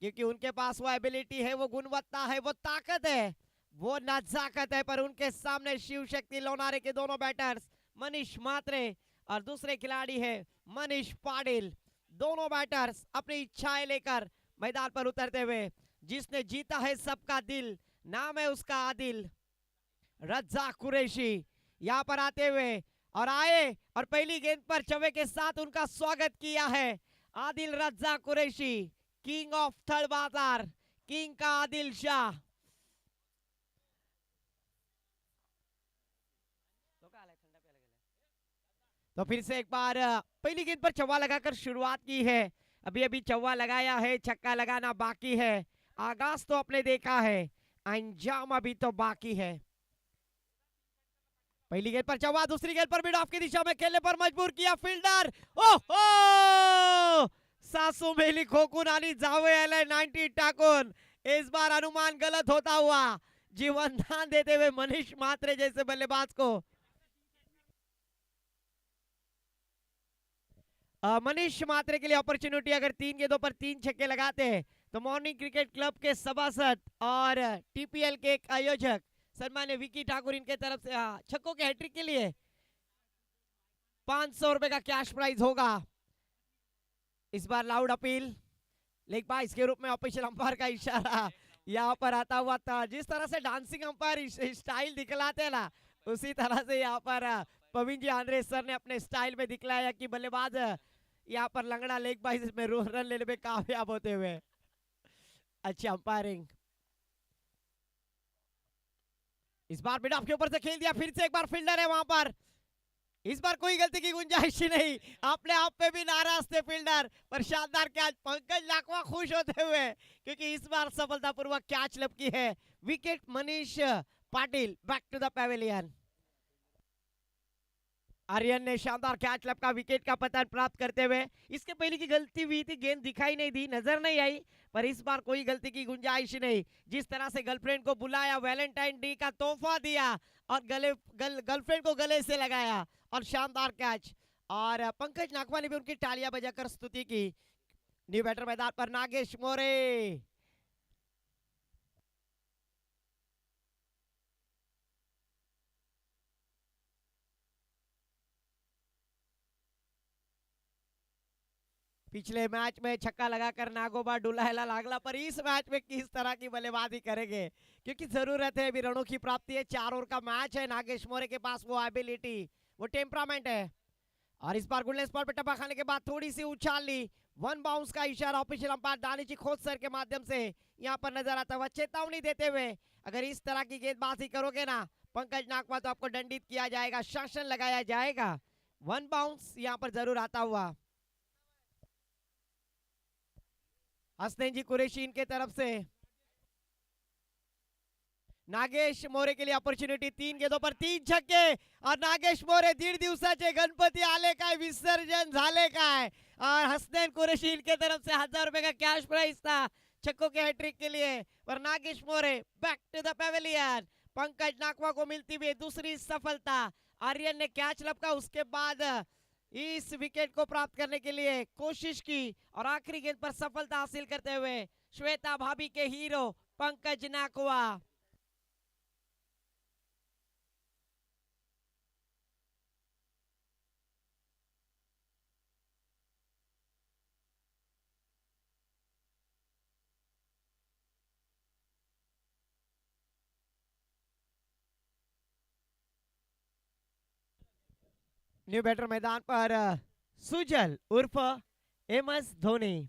क्योंकि उनके पास वो एबिलिटी है, वो गुणवत्ता है, वो ताकत है, वो नजाकत है। पर उनके सामने शिव शक्ति लोनारे के दोनों बैटर्स मनीष मात्रे और दूसरे खिलाड़ी है मनीष पाटिल। दोनों बैटर्स अपनी इच्छाएं लेकर मैदान पर उतरते हुए, जिसने जीता है सबका दिल, नाम है उसका आदिल रज्जा कुरैशी, यहाँ पर आते हुए और आए और पहली गेंद पर चवे के साथ उनका स्वागत किया है Adil Razza Qureshi, king of third बाजार, किंग का आदिल शाह। तो फिर से एक बार पहली गेंद पर चौवा लगाकर शुरुआत की है। अभी अभी चौवा लगाया है, छक्का लगाना बाकी है। आगाज तो आपने देखा है, अंजाम अभी तो बाकी है। पहली गेंद पर चौवा, दूसरी गेंद पर मिड ऑफ की दिशा में खेलने पर मजबूर किया फील्डर। ओहो, सासू मेली खोकून आणि जावे आले 90 टाकून। इस बार अनुमान गलत होता हुआ जीवन दान देते हुए मनीष मात्रे जैसे बल्लेबाज को मनीष मात्रे के लिए अपॉर्चुनिटी। अगर 3 गेंदों पर 3 छक्के लगाते हैं तो मॉर्निंग क्रिकेट क्लब के सभासद और टीपीएल के एक आयोजक सम्मान्य विकी ठाकुर इनके तरफ से छक्कों के हैट्रिक के लिए 500 रुपए का कैश प्राइज होगा। इस बार लाउड अपील, लेग बाइस के रूप में ऑफिशियल अंपायर का इशारा यहाँ पर आता हुआ था। जिस तरह से डांसिंग अंपायर स्टाइल दिखलाते हैं ना, उसी तरह से यहाँ पर पवीन जी आंद्रे सर ने अपने स्टाइल में दिखलाया कि बल्लेबाज यहाँ पर लंगड़ा लेग बाइस में रन लेने में कामयाब होते हुए। अच्छी अंपायरिंग। इस बार मिड ऑफ के ऊपर से खेल दिया, फिर से एक बार फील्डर है वहां पर। इस बार कोई गलती की गुंजाइश ही नहीं, अपने आप पे भी नाराज थे फील्डर। पर शानदार कैच, पंकज लाखवा खुश होते हुए क्योंकि इस बार सफलतापूर्वक कैच लपकी है। Wicket Manish Patil, back to the pavilion. Aryan ने शानदार कैच लपका, विकेट का पतन प्राप्त करते हुए। इसके पहले की गलती हुई थी, गेंद दिखाई नहीं दी, नजर नहीं आई, पर इस बार कोई गलती की गुंजाइश नहीं। जिस तरह से गर्लफ्रेंड को बुलाया, वैलेंटाइन डे का तोहफा दिया और गर्लफ्रेंड को गले से लगाया और शानदार कैच। और पंकज नागवा ने भी उनकी तालियां बजाकर स्तुति की। न्यू बैटर मैदान पर नागेश मोरे। पिछले मैच में छक्का लगाकर नागोबा डुलायला लागला, पर इस मैच में किस तरह की बल्लेबाजी करेंगे, क्योंकि जरूरत है अभी रनों की प्राप्ति है। 4 ओवर का मैच है, नागेश मोरे के पास वो एबिलिटी, वो टेम्परामेंट है। और इस बार गुडनेस स्पॉट पे टप्पा खाने के बाद थोड़ी सी उछाल ली। 1 बाउंस का इशारा ऑफिशियल अंपायर दानिश खोज सर के माध्यम से यहाँ पर नजर आता हुआ, चेतावनी देते हुए अगर इस तरह की गेंदबाजी करोगे ना पंकज नागवा, तो आपको दंडित किया जाएगा, शासन लगाया जाएगा। 1 बाउंस यहाँ पर जरूर आता हुआ। हसनैन जी कुरैशी इनके तरफ से नागेश मोरे के लिए अपॉर्चुनिटी। 3 गेंदों पर 3 छक्के और नागेश मोरे 1.5 दिवसाचे गणपती आले काय, विसर्जन झाले काय। और हसनैन कुरैशी इनके तरफ से 1000 रुपए का कैश प्राइज था छक्कों के हैट्रिक के लिए। पर Nagesh More back to the pavilion. Pankaj Nagwa को मिलती हुई दूसरी सफलता। आर्यन ने कैच लपका, उसके बाद इस विकेट को प्राप्त करने के लिए कोशिश की और आखिरी गेंद पर सफलता हासिल करते हुए श्वेता भाभी के hero Pankaj Nagwa. New batter मैदान पर सुजल उर्फ एमएस धोनी।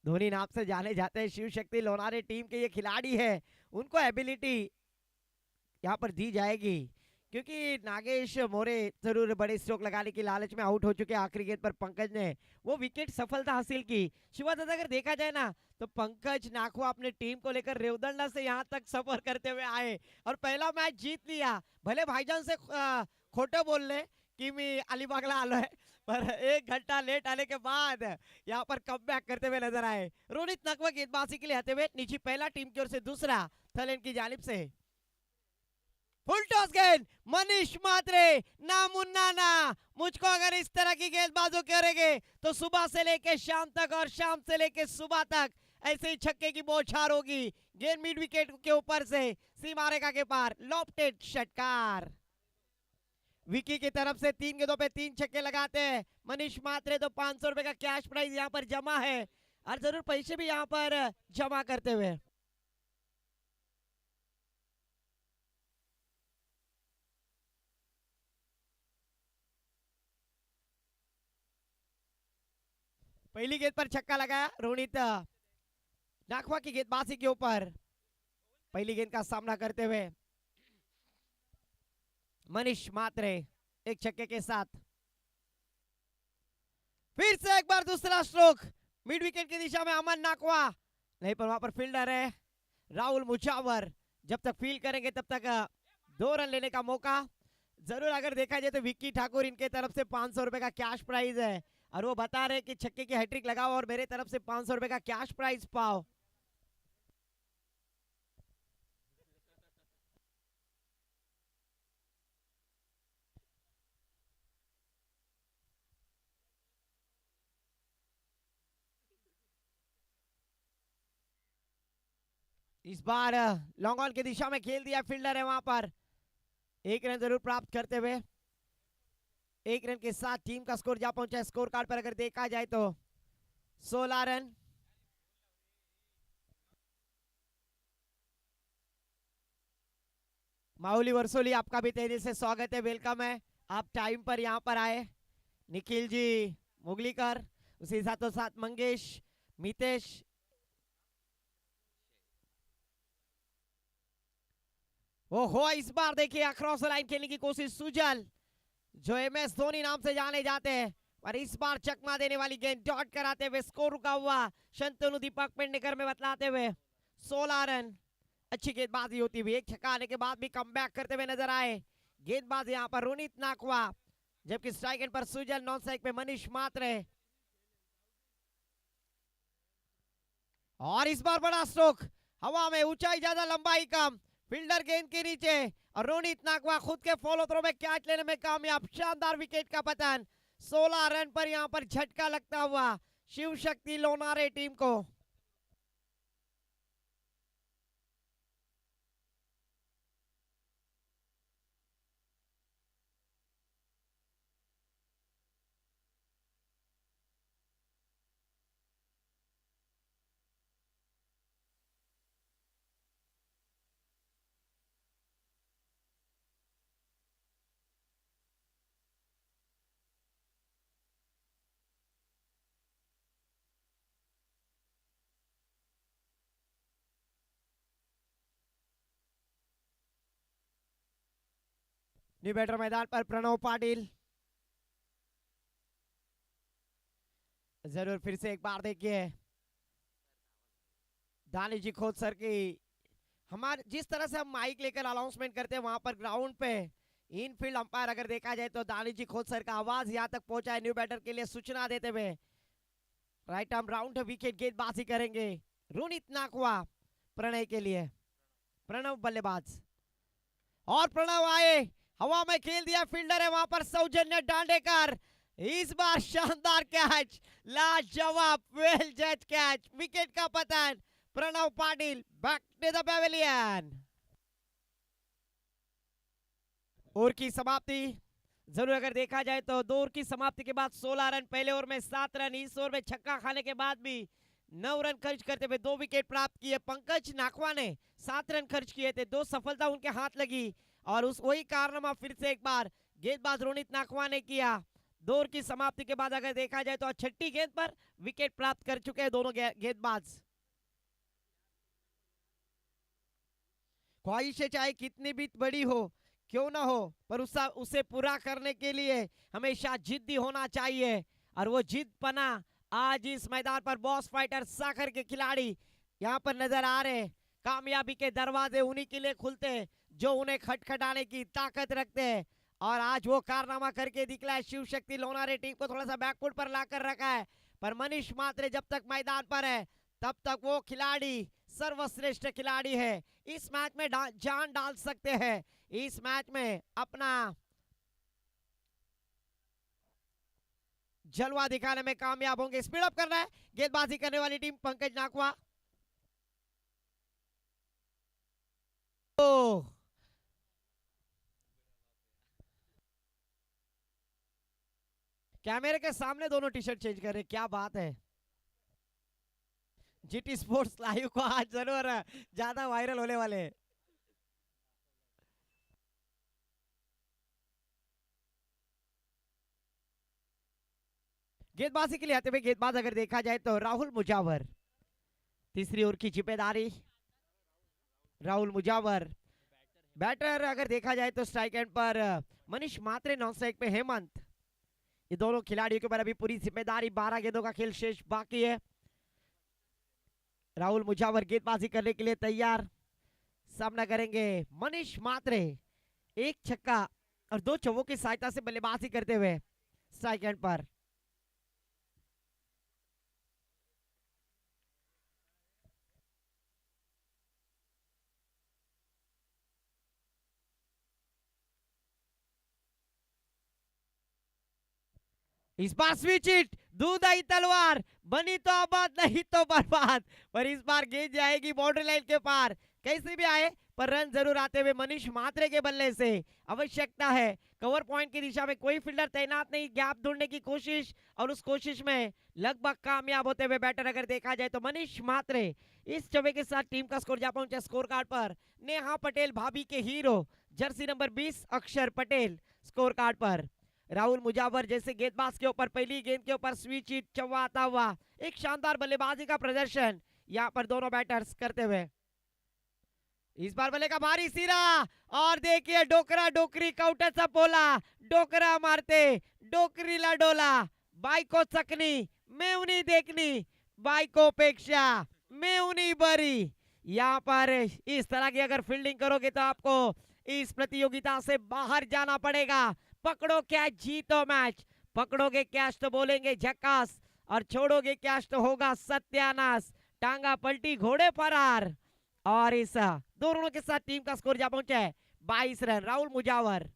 धोनी नाम से जाने जाते हैं, शिव शक्ति लोनारे टीम के ये खिलाड़ी है, उनको एबिलिटी यहाँ पर दी जाएगी। क्योंकि नागेश मोरे जरूर बड़े स्ट्रोक लगाने की लालच में आउट हो चुके। आखिरी गेंद पर पंकज ने वो विकेट सफलता हासिल की। शिवादादा अगर देखा जाए ना तो पंकज नागवा अपने टीम को लेकर रेवदंडा से यहाँ तक सफर करते हुए आए और पहला मैच जीत लिया। भले भाईजान से खोटं बोलले कि मी अलिबागला आलोय, पर 1 घंटा लेट आने के बाद यहाँ पर कमबैक करते हुए नजर आए। रोनित नकवा गेंदबाजी के लिए आते हुए नीचे पहला टीम की ओर से, दूसरा थलेन की जानिब से। फुल टॉस गेंद मनीष मात्रे, ना मुन्ना ना, मुझको अगर इस तरह की गेंदबाजों करेंगे तो सुबह से लेके शाम तक और शाम से लेके सुबह तक ऐसे ही छक्के की बौछार होगी, गेंद मिड विकेट के ऊपर से सीमा रेखा के पार, लॉफ्टेड षटकार। विकी की तरफ से 3 गेंदों पे 3 छक्के लगाते हैं मनीष मात्रे, तो 500 रुपए का कैश प्राइज यहाँ पर जमा है और जरूर पैसे भी यहाँ पर जमा करते हुए। पहली गेंद पर छक्का लगाया रोनित नाखवा की गेंदबाजी के ऊपर, पहली गेंद का सामना करते हुए मनीष मात्रे एक छक्के के साथ। फिर से एक बार दूसरा स्ट्रोक मिड विकेट की दिशा में अमन नाकवा, नहीं पर वहां पर फील्डर है राहुल मुछावर, जब तक फील्ड करेंगे तब तक 2 रन लेने का मौका जरूर। अगर देखा जाए तो विक्की ठाकुर इनके तरफ से 500 रुपए का कैश प्राइज है और वो बता रहे कि छक्के की हैट्रिक लगाओ और मेरे तरफ से 500 रुपए का कैश प्राइज पाओ। इस बार लॉन्ग ऑन की दिशा में खेल दिया फील्डर है वहां पर, 1 रन जरूर प्राप्त करते हुए। 1 रन के साथ टीम का स्कोर जा पहुंचा है। स्कोर कार्ड पर अगर देखा जाए तो 16 रन। माहौली वर्सोली आपका भी तहे दिल से स्वागत है, वेलकम है, आप टाइम पर यहाँ पर आए। निखिल जी मुगलीकर, उसी साथों साथ मंगेश, मितेश, ओहो इस बार देखिए अक्रॉस लाइन खेलने की कोशिश सुजल, जो एमएस धोनी नाम से जाने जाते हैं, और इस बार चकमा देने वाली गेंद डॉट कराते हुए स्कोर रुका हुआ शंतनु दीपक पेडनेकर में बतलाते हुए 16 रन। अच्छी गेंदबाजी होती हुई, एक छक्का आने के बाद भी कमबैक करते हुए नजर आए गेंदबाज यहाँ पर रोनित नाकवा, जबकि स्ट्राइक एंड पर सुजल, नॉन स्ट्राइक पे मनीष मात्रे। और इस बार बड़ा स्ट्रोक, हवा में ऊंचाई ज्यादा लंबाई कम, फील्डर गेंद के नीचे और रोनित नाकवा खुद के फॉलो थ्रो में कैच लेने में कामयाब, शानदार विकेट का पतन। 16 रन पर यहां पर झटका लगता हुआ शिव शक्ति लोनारे टीम को। न्यू बैटर मैदान पर प्रणव पाटिल, जरूर फिर से एक बार देखिए दानिश जी खोद सर की, हमारे जिस तरह से हम माइक लेकर अनाउंसमेंट करते हैं वहां पर ग्राउंड पे इनफील्ड अंपायर अगर देखा जाए तो दानिश जी खोद सर का आवाज यहां तक पहुंचा है न्यू बैटर के लिए सूचना देते हुए। राइट आर्म राउंड विकेट गेंदबाजी करेंगे रोनित नाकवा प्रणय के लिए, प्रणव बल्लेबाज, और प्रणव आए, हवा में खेल दिया फील्डर है वहां पर सौजन्य दांडेकर, इस बार शानदार कैच, लाजवाब वेल जज कैच, विकेट का पतन, Pranav Patil back to the pavilion. Over की समाप्ति जरूर अगर देखा जाए तो 2 ओवर की समाप्ति के बाद 16 रन, पहले ओवर में 7 रन, इस ओवर में छक्का खाने के बाद भी 9 रन खर्च करते हुए 2 विकेट प्राप्त किए। पंकज नाकवा ने 7 रन खर्च किए थे, 2 सफलता उनके हाथ लगी और उस वही कारनामा फिर से एक बार गेंदबाज रोनित नाकवा ने किया। 2 ओवर की समाप्ति के बाद अगर देखा जाए तो 6ठी गेंद पर विकेट प्राप्त कर चुके हैं दोनों गेंदबाज। ख्वाहिशें चाहे कितनी भी बड़ी हो क्यों ना हो, पर उसे पूरा करने के लिए हमेशा जिद्दी होना चाहिए, और वो जिद पना आज इस मैदान पर बॉस फाइटर साखर के खिलाड़ी यहाँ पर नजर आ रहे। कामयाबी के दरवाजे उन्हीं के लिए खुलते हैं जो उन्हें खटखटाने की ताकत रखते हैं, और आज वो कारनामा करके दिखलाया। शिव शक्ति लोनारे टीम को थोड़ा सा बैकफुट पर लाकर रखा है, पर मनीष मात्रे जब तक मैदान पर है तब तक वो खिलाड़ी सर्वश्रेष्ठ खिलाड़ी है, इस मैच में जान डाल सकते हैं, इस मैच में अपना जलवा दिखाने में कामयाब होंगे। स्पीड अप करना है गेंदबाजी करने वाली टीम पंकज नाकवा, ओ कैमरे के सामने दोनों टी शर्ट चेंज कर रहे, क्या बात है। जीटी स्पोर्ट्स लाइव को आज जरूर ज्यादा वायरल होने वाले हैं। गेंदबाजी के लिए आते हुए गेंदबाज अगर देखा जाए तो राहुल मुजावर, तीसरी ओवर की जिम्मेदारी राहुल मुजावर। बैटर अगर देखा जाए तो स्ट्राइक एंड पर मनीष मात्रे, नॉन स्ट्राइक पे हेमंत। ये दोनों खिलाड़ियों के ऊपर अभी पूरी जिम्मेदारी, 12 गेंदों का खेल शेष बाकी है। राहुल मुजावर गेंदबाजी करने के लिए तैयार, सामना करेंगे मनीष मात्रे। एक छक्का और 2 चौकों की सहायता से बल्लेबाजी करते हुए strike end per. Is bar switch it, दूध आई तलवार, बनी तो आबाद नहीं तो बर्बाद। पर इस बार गेंद जाएगी बाउंड्री लाइन के पार, कैसे भी आए पर रन जरूर आते हुए मनीष मात्रे के बल्ले से। आवश्यकता है कवर पॉइंट की दिशा में, कोई फील्डर तैनात नहीं, गैप ढूंढने की कोशिश और उस कोशिश में लगभग कामयाब होते हुए बैटर अगर देखा जाए तो मनीष मात्रे। इस चौके के साथ टीम का स्कोर जा पहुंचा स्कोर कार्ड पर। नेहा पटेल भाभी के हीरो, जर्सी नंबर 20 अक्षर पटेल स्कोर कार्ड पर। राहुल मुजावर जैसे गेंदबाज के ऊपर पहली गेंद के ऊपर स्विच हिट चौवाता हुआ एक शानदार बल्लेबाजी का प्रदर्शन यहां पर दोनों बैटर्स करते हुए। इस बार बल्ले का भारी सिरा और देखिए डोकरा डोकरी काउंटर बोला, डोकरा मारते डोकरीला डोला, बायको चकनी मेवनी देखनी, बायको पेक्षा मेवनी बरी। यहाँ पर इस तरह की अगर फील्डिंग करोगे तो आपको इस प्रतियोगिता से बाहर जाना पड़ेगा। पकड़ो कैच जीतो मैच, पकड़ोगे कैच तो बोलेंगे झक्कास और छोड़ोगे कैच तो होगा सत्यानाश। टांगा पलटी घोड़े फरार। और इस दोनों के साथ टीम का स्कोर जा पहुंचा है 22 रन। राहुल मुजावर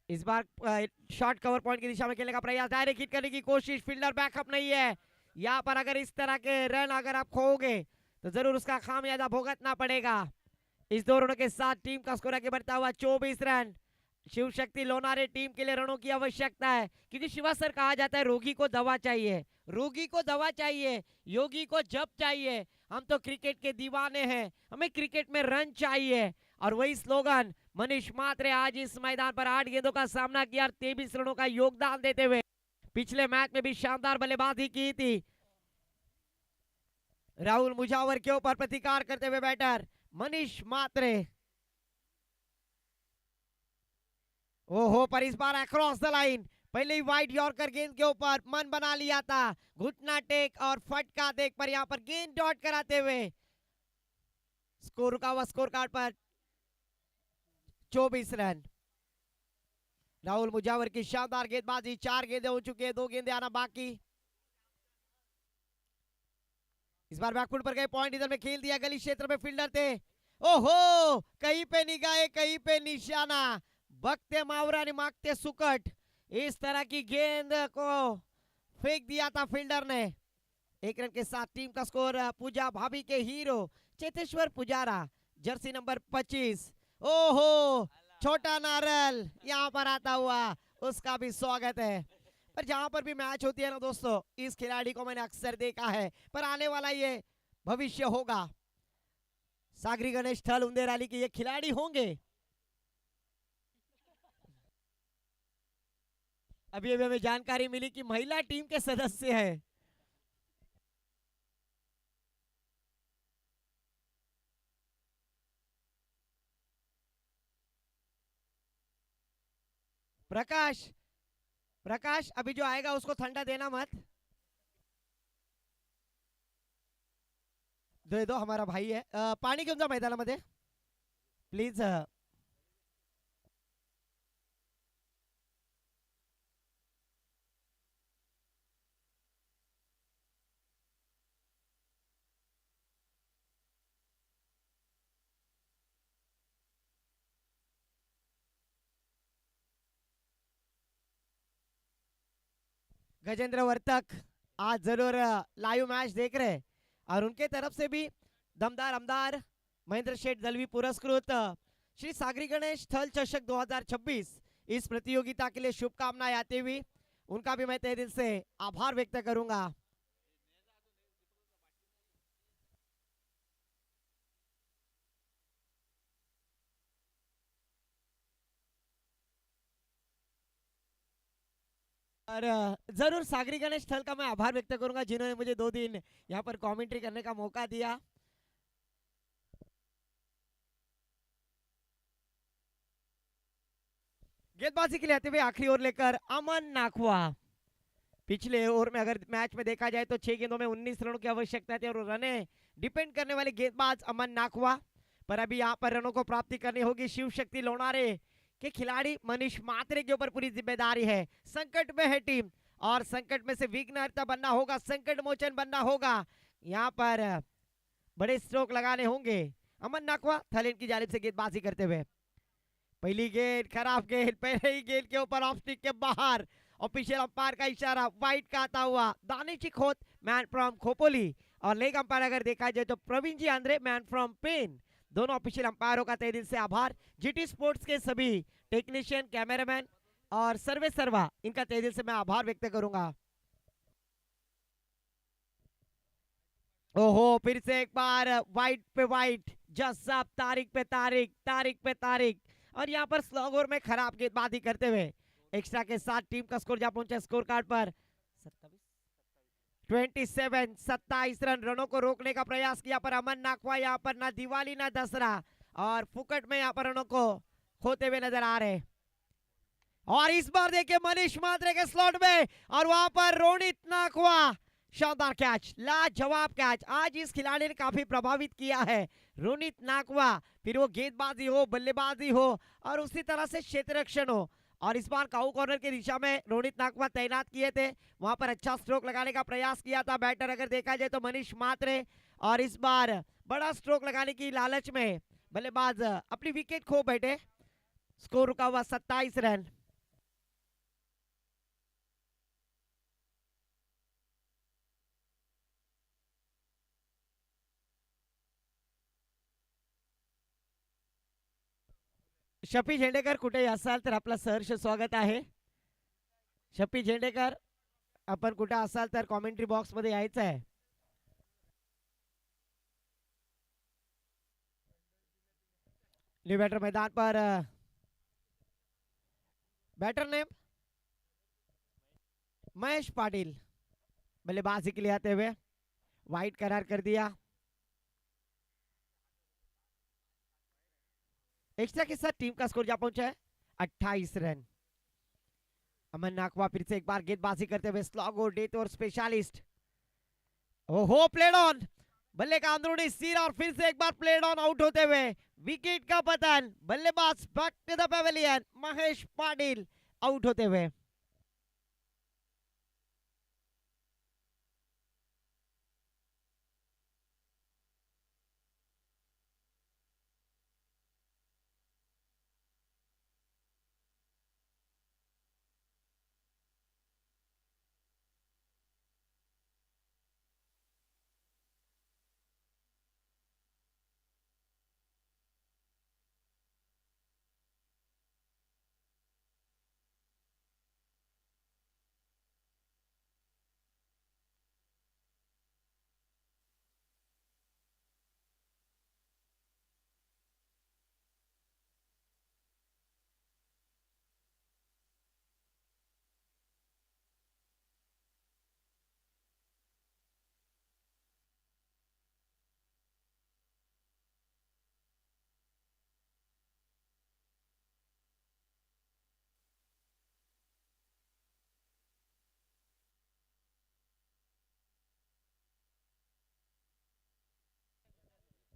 इस बार शॉर्ट कवर पॉइंट की दिशा में खेलने का प्रयास, डायरेक्ट हिट करने की कोशिश, फील्डर बैकअप नहीं है। यहाँ पर अगर इस तरह के रन अगर आप खोओगे तो जरूर उसका खामियाजा भुगतना पड़ेगा। इस दोनों के साथ टीम का स्कोर आगे बढ़ता हुआ 24 रन। शिव शक्ति लोनारे टीम के लिए रनों की आवश्यकता है, क्योंकि शिवा सर कहा जाता है रोगी को दवा चाहिए, रोगी को दवा चाहिए, योगी को जप चाहिए। हम तो क्रिकेट के दीवाने हैं, हमें क्रिकेट में रन चाहिए। और वही स्लोगन मनीष मात्रे आज इस मैदान पर 8 गेंदों का सामना किया, 23 रनों का योगदान देते हुए पिछले मैच में भी शानदार बल्लेबाजी की थी। राहुल मुजावर के ऊपर प्रतिकार करते हुए बैटर मनीष मात्रे। ओहो, पर इस बार अक्रॉस द लाइन, पहले ही वाइड यॉर्कर गेंद के ऊपर मन बना लिया था, घुटना टेक और फटका देख पर यहां पर गेंद डॉट कराते हुए स्कोर रुका हुआ स्कोर कार्ड पर 24 रन। राहुल मुजावर की शानदार गेंदबाजी, 4 गेंदें हो चुकी है, 2 गेंदें आना बाकी। इस बार बैकफुट पर गए, पॉइंट इधर में खेल दिया, गली क्षेत्र में फील्डर थे। ओहो, कहीं पे निगाहे कहीं पे निशाना, बकते मावरा ने मांगते सुकट, इस तरह की गेंद को फेंक दिया था फील्डर ने। 1 रन के साथ टीम का स्कोर पूजा भाभी के hero Cheteshwar Pujara, jersey number 25। ओहो, छोटा नारल यहाँ पर आता हुआ, उसका भी स्वागत है। पर जहां पर भी मैच होती है ना दोस्तों, इस खिलाड़ी को मैंने अक्सर देखा है, पर आने वाला ये भविष्य होगा। सागरी गणेश थल उंदेराली के ये खिलाड़ी होंगे। अभी अभी हमें जानकारी मिली कि महिला टीम के सदस्य हैं। प्रकाश, प्रकाश अभी जो आएगा उसको ठंडा देना मत, दे दो, हमारा भाई है। पाणी घेऊन जा मैदानामध्ये प्लीज। गजेंद्र वर्तक आज जरूर लाइव मैच देख रहे हैं और उनके तरफ से भी दमदार, अमदार महेंद्र शेठ दलवी पुरस्कृत श्री सागरी गणेश थल चषक 2026 इस प्रतियोगिता के लिए शुभकामनाएं आते हुए उनका भी मैं तहे दिल से आभार व्यक्त करूंगा। और जरूर सागरी गणेश थल का मैं आभार व्यक्त करूंगा जिन्होंने मुझे 2 दिन यहाँ पर कमेंट्री करने का मौका दिया। गेंदबाजी के लिए आते हुए आखिरी ओवर लेकर अमन नाखवा। पिछले ओवर में अगर मैच में देखा जाए तो 6 गेंदों में 19 रनों की आवश्यकता थी और रने डिपेंड करने वाले गेंदबाज अमन नाखवा, पर अभी यहाँ पर रनों को प्राप्ति करनी होगी। शिव शक्ति लोनारे के खिलाड़ी मनीष मात्रे के ऊपर पूरी जिम्मेदारी है। संकट में है टीम और संकट में से विघ्नहर्ता बनना होगा, संकट मोचन बनना होगा। यहाँ पर बड़े स्ट्रोक लगाने होंगे। अमन नाखवा थाईलैंड की जानिब से गेंदबाजी करते हुए, पहली गेंद खराब गेंद, पहले ही गेंद के ऊपर ऑफ स्टिक के बाहर। ऑफिशियल अंपायर का इशारा, वाइट का आता हुआ दानिश खोत मैन फ्रॉम खोपोली, और लेग अंपायर अगर देखा जाए तो प्रवीण जी आंद्रे मैन फ्रॉम पेन। दोनों ऑफिशियल अंपायरों का तहे दिल से आभार। जीटी स्पोर्ट्स के सभी टेक्नीशियन, कैमरामैन और सर्वे सर्वा, इनका तहे दिल से मैं आभार व्यक्त करूंगा। ओहो, फिर से एक बार वाइट पे वाइट, जस्ट साहब तारीख पे तारीख, तारीख पे तारीख, और यहाँ पर स्लॉग ओवर में खराब गेंदबाजी करते हुए एक्स्ट्रा के साथ टीम का स्कोर जा पहुंचा स्कोर कार्ड पर 27 रन। रनों को रोकने का प्रयास किया पर अमन नाखवा यहाँ पर ना दिवाली ना दसरा, और फुकट में यहाँ पर रनों को खोते हुए नजर आ रहे। और इस बार देखिए मनीष मात्रे के स्लॉट में, और वहां पर रोनित नाखवा, शानदार कैच, लाजवाब कैच। आज इस खिलाड़ी ने काफी प्रभावित किया है रोनित नाखवा, फिर वो गेंदबाजी हो, बल्लेबाजी हो, और उसी तरह से क्षेत्र रक्षण हो। और इस बार काऊ कॉर्नर की दिशा में रोनित नाखवा तैनात किए थे, वहां पर अच्छा स्ट्रोक लगाने का प्रयास किया था बैटर अगर देखा जाए तो मनीष मात्रे, और इस बार बड़ा स्ट्रोक लगाने की लालच में बल्लेबाज अपनी विकेट खो बैठे। स्कोर रुका हुआ 27 रन। शफी झेंडेकर कुठे असाल तर आपलं सहर्ष स्वागत आहे। शफी झेंडेकर, आपण कुठे असाल तर कॉमेंट्री बॉक्स मध्ये यायचं आहे। न्यू बैटर मैदान पर, बैटर नेम महेश पाटिल, बल्लेबाजी के लिए आते हुए वाइट करार कर दिया। एक्स्ट्रा के साथ टीम का स्कोर जा पहुंचा है 28 रन। अमन नाखवा फिर से एक बार गेंदबाजी करते हुए स्लॉग और डेथ और स्पेशलिस्ट, ओहो प्लेड ऑन, बल्ले का अंदरूनी सिर, और फिर से एक बार प्लेड ऑन आउट होते हुए विकेट का पतन। बल्लेबाज back to the pavilion, Mahesh Patil out होते हुए।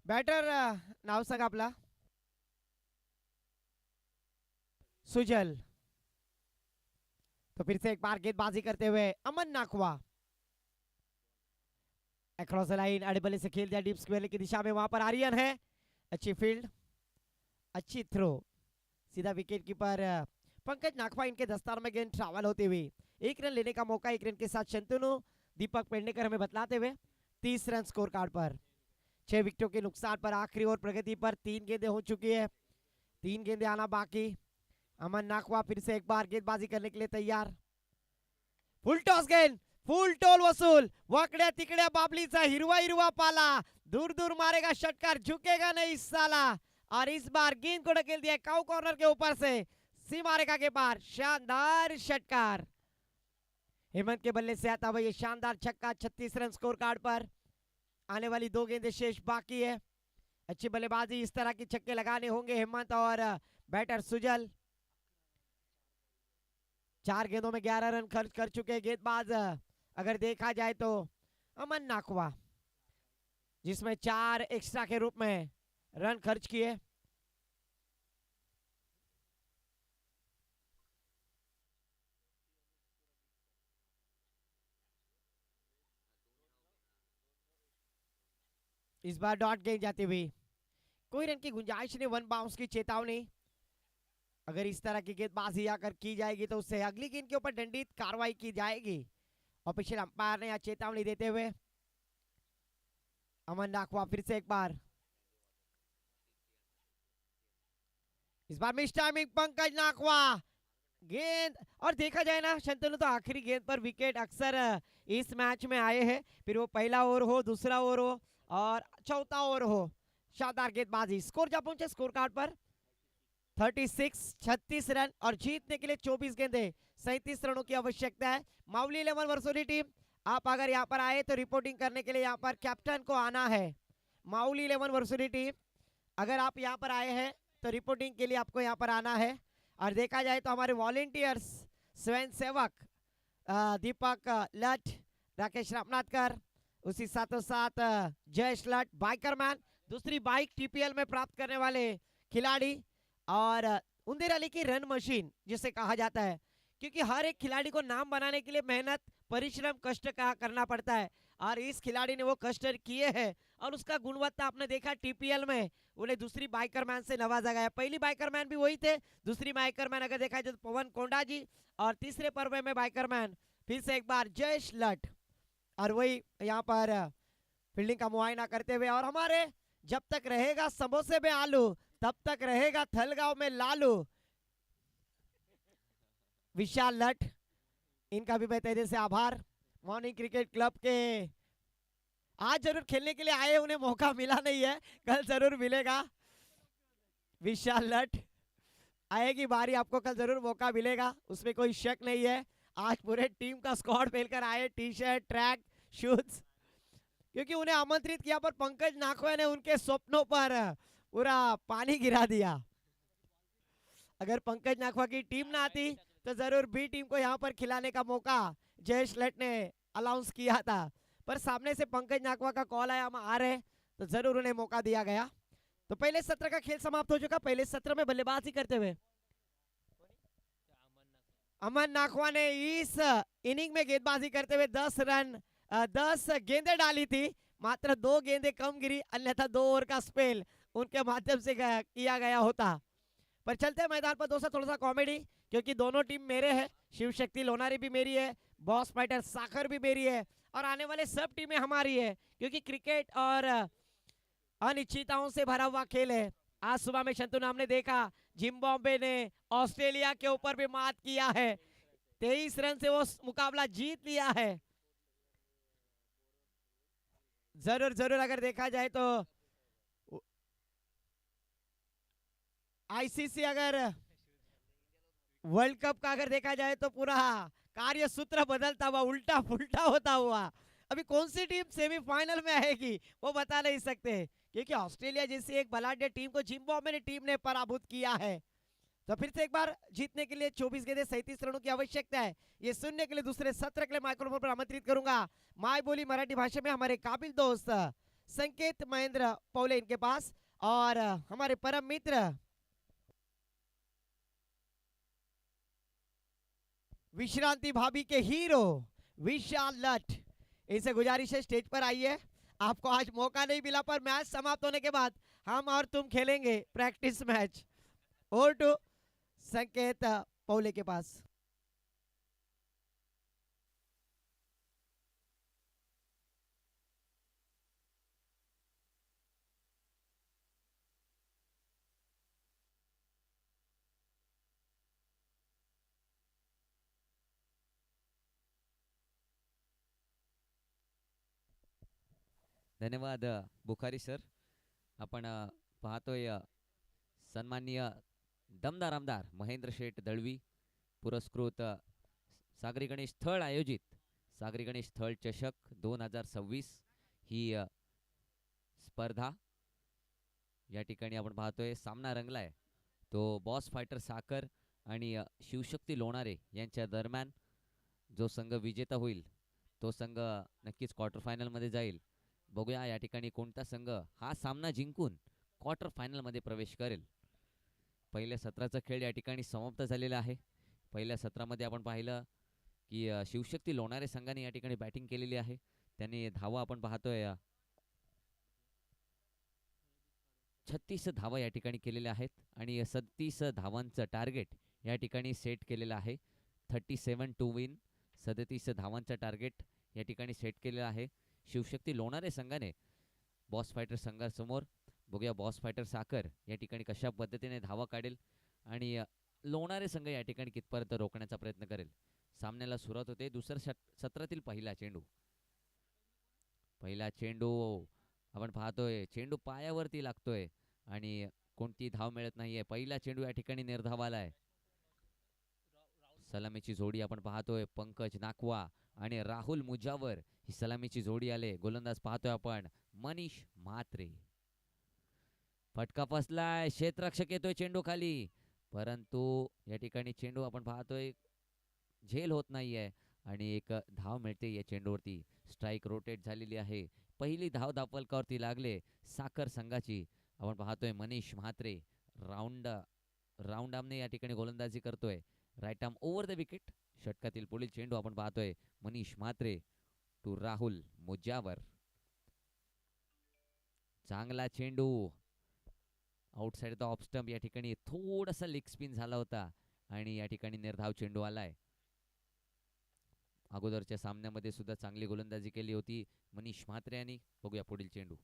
बैटर नाव सांगा आपला। सुजल, तो फिर से एक बार गेंदबाजी करते हुए Aman Nakhwa, across the line, अड़बले से खेल दिया डीप स्क्वायर की दिशा में, वहां पर आर्यन है, अच्छी फील्ड, अच्छी थ्रो, सीधा विकेट कीपर पंकज नाखवा इनके दस्तार में गेंद ट्रैवल होते हुए 1 रन लेने का मौका। 1 रन के साथ शंतनु दीपक पेडनेकर हमें बतलाते हुए 30 रन स्कोर कार्ड पर। 6 विकेटों के नुकसान पर आखिरी ओवर प्रगति पर 3 गेंदें हो चुकी है, 3 गेंदें आना बाकी। अमन नाखवा फिर से एक बार गेंदबाजी करने के लिए तैयार। फुल टॉस गेंद, फुल टोल वसूल, वाकड्या तिकड्या बाबलीचा हिरवा हिरवा पाला, दूर दूर मारेगा षटकार, झुकेगा नहीं साला। और इस बार गेंद को ढकेल दिया काउ कॉर्नर के ऊपर से सीमा रेखा के पार, शानदार षटकार। हेमंत के बल्ले से आता हुआ ये शानदार छक्का, 36 रन स्कोर कार्ड पर। आने वाली 2 गेंदें शेष बाकी है। अच्छी बल्लेबाजी, इस तरह के छक्के लगाने होंगे हेमंत और बैटर सुजल। 4 गेंदों में 11 रन खर्च कर चुके गेंदबाज अगर देखा जाए तो अमन नाखवा, जिसमें 4 एक्स्ट्रा के रूप में रन खर्च किए। इस बार डॉट गेंद जाती हुई, कोई रन की गुंजाइश नहीं, 1 बाउंस की चेतावनी। अगर इस तरह की गेंदबाजी आकर की जाएगी तो उससे अगली गेंद के ऊपर दंडित कार्रवाई की जाएगी। ऑफिशियल अंपायर ने चेतावनी देते हुए अमन नाखवा फिर से एक बार, इस बार मिस टाइमिंग पंकज नाखवा, गेंद। और देखा जाए ना शंतनु, तो आखिरी गेंद पर विकेट अक्सर इस मैच में आए हैं, फिर वो पहला ओवर हो, दूसरा ओवर हो और चौथा ओवर हो। शानदार गेंदबाजी, स्कोर जा पहुंचे स्कोर कार्ड पर 36 रन और जीतने के लिए 24 गेंदे 37 रनों की आवश्यकता है। माउली 11 वर्सोरी टीम, आप अगर यहाँ पर आए तो रिपोर्टिंग करने के लिए यहाँ पर कैप्टन को आना है। माउली 11 वर्सोरी टीम, अगर आप यहाँ पर आए हैं तो रिपोर्टिंग के लिए आपको यहाँ पर आना है। और देखा जाए तो हमारे वॉलेंटियर्स, स्वयं सेवक दीपक लट, राकेश रामनाथकर, उसी साथों साथ जयेश लट, बाइकरमैन, दूसरी बाइक टीपीएल में प्राप्त करने वाले खिलाड़ी, और उंदेर अली की रन मशीन जिसे कहा जाता है, क्योंकि हर एक खिलाड़ी को नाम बनाने के लिए मेहनत, परिश्रम, कष्ट का करना पड़ता है। और इस खिलाड़ी ने वो कष्ट किए हैं और उसका गुणवत्ता आपने देखा टीपीएल में उन्हें दूसरी बाइकरमैन से नवाजा गया। पहली बाइकरमैन भी वही थे, दूसरी बाइकरमैन अगर देखा जाए तो पवन कोंडा जी, और तीसरे पर्व में बाइकरमैन फिर से एक बार जयेश लट। और वही यहाँ पर फील्डिंग का मुआयना करते हुए, और हमारे जब तक रहेगा समोसे में आलू तब तक रहेगा थलगांव में लालू, विशाल लट, इनका भी मैं तहे से आभार। मॉर्निंग क्रिकेट क्लब के आज जरूर खेलने के लिए आए, उन्हें मौका मिला नहीं है, कल जरूर मिलेगा। विशाल लट, आएगी बारी, आपको कल जरूर मौका मिलेगा, उसमें कोई शक नहीं है। आज पूरे टीम का स्क्वाड मिलकर आए, टी शर्ट, ट्रैक, शूज, क्योंकि उन्हें आमंत्रित किया पर पंकज नाखवा ने उनके स्वप्नों पर पूरा पानी गिरा दिया। अगर पंकज नाखवा की टीम ना आती तो जरूर बी टीम को यहाँ पर खिलाने का मौका जयेश लट ने अनाउंस किया था, पर सामने से पंकज नाखवा का कॉल आया, हम आ रहे, तो जरूर उन्हें मौका दिया गया। तो पहले सत्र का खेल समाप्त हो चुका। पहले सत्र में बल्लेबाजी करते हुए अमन नाखवा ने इस इनिंग में गेंदबाजी करते हुए 10 गेंदें डाली थी, मात्र 2 गेंदें कम गिरी, अन्यथा 2 ओवर का स्पेल उनके माध्यम से किया गया होता। पर चलते हैं मैदान पर दोस्तों, थोड़ा सा कॉमेडी, क्योंकि दोनों टीम मेरे हैं, शिव शक्ति लोनारी भी मेरी है, बॉस फाइटर साखर भी मेरी है, और आने वाले सब टीमें हमारी है, क्योंकि क्रिकेट और अनिश्चितताओं से भरा हुआ खेल है। आज सुबह में शंतनु हमने देखा जिम्बाब्वे ने ऑस्ट्रेलिया के ऊपर भी मात किया है, 23 रन से वो मुकाबला जीत लिया है। जरूर जरूर अगर देखा जाए तो आईसीसी अगर वर्ल्ड कप का अगर देखा जाए तो पूरा कार्य सूत्र बदलता हुआ, उल्टा पुल्टा होता हुआ, अभी कौन सी टीम सेमीफाइनल में आएगी वो बता नहीं सकते, क्योंकि ऑस्ट्रेलिया जैसी एक बलाढ्य टीम को जिम्बाब्वे टीम ने पराभूत किया है। तो फिर से एक बार जीतने के लिए 24 गेंदें 37 रनों की आवश्यकता है। ये सुनने के लिए दूसरे सत्र के लिए माइक्रोफोन पर आमंत्रित करूंगा माय बोली मराठी भाषा में हमारे काबिल दोस्त संकेत महेंद्र पौले इनके पास, और हमारे परम मित्र विश्रांति भाभी के हीरो विशाल लट, इनसे गुजारिश है स्टेज पर आइए। आपको आज मौका नहीं मिला, पर मैच समाप्त होने के बाद हम और तुम खेलेंगे practice match. Over to Sanket Patole K pass. धन्यवाद बुखारी सर. आपण पाहतोय सन्माननीय दमदार आमदार महेंद्र शेठ दळवी पुरस्कृत सागरी गणेश स्थळ आयोजित सागरी गणेश स्थळ चषक 2026 ही स्पर्धा या ठिकाणी आपण पाहतोय. सामना रंगलाय तो बॉस फायटर साखर आणि शिवशक्ती लोणारे यांच्या दरम्यान. जो संघ विजेता होईल तो संघ नक्कीच क्वार्टर फायनलमध्ये जाईल. बघूया या ठिकाणी कोणता संघ हा सामना जिंकून क्वार्टर फायनलमध्ये प्रवेश करेल. पहिल्या सत्राचा खेळ या ठिकाणी समाप्त झालेला आहे. पहिल्या सत्रामध्ये आपण पाहिलं की शिवशक्ती लोणारे संघाने या ठिकाणी बॅटिंग केलेली आहे. त्यांनी धावा आपण पाहतोय 36 धावा या ठिकाणी केलेल्या आहेत आणि 37 धावांचं टार्गेट या ठिकाणी सेट केलेलं आहे. 37 टू विन 37 धावांचं टार्गेट या ठिकाणी सेट केलेलं आहे शिवशक्ती लोणारे संघाने बॉस फायटर संघासमोर. बघूया बॉस फायटर साखर या ठिकाणी कशा पद्धतीने धावा काढेल आणि लोणारे संघ या ठिकाणी कितपर्यंत रोखण्याचा प्रयत्न करेल. सामन्याला सुरुवात होते दुसऱ्या सत्रातील पहिला चेंडू. पहिला चेंडू आपण पाहतोय चेंडू पायावरती लागतोय आणि कोणती धाव मिळत नाहीये. पहिला चेंडू या ठिकाणी निर्धाव आलाय. सलामीची जोडी आपण पाहतोय पंकज नाकवा आणि राहुल मुजावर ही सलामीची जोडी आले. गोलंदाज पाहतोय आपण मनीष म्हात्रे. फटका फसलाय. क्षेत्ररक्षक येतोय चेंडू खाली परंतु या ठिकाणी चेंडू आपण पाहतोय झेल होत नाहीये आणि एक धाव मिळते या चेंडूवरती. स्ट्राईक रोटेट झालेली आहे. पहिली धाव धावफलकावरती लागले साखर संघाची. आपण पाहतोय मनीष म्हात्रे राऊंड आर्मने या ठिकाणी गोलंदाजी करतोय. Right arm over the wicket. षटकातील पुढील चेंडू आपण पाहतोय मनीष म्हात्रे टू राहुल मुजावर. चांगला चेंडू आउटसाइड द ऑफ स्टंप. या ठिकाणी थोडासा लेग स्पिन झाला होता आणि या ठिकाणी निर्धाव चेंडू आलाय. अगोदरच्या सामन्यामध्ये सुद्धा चांगली गोलंदाजी केली होती मनीष म्हात्रे यांनी. बघूया पुढील चेंडू.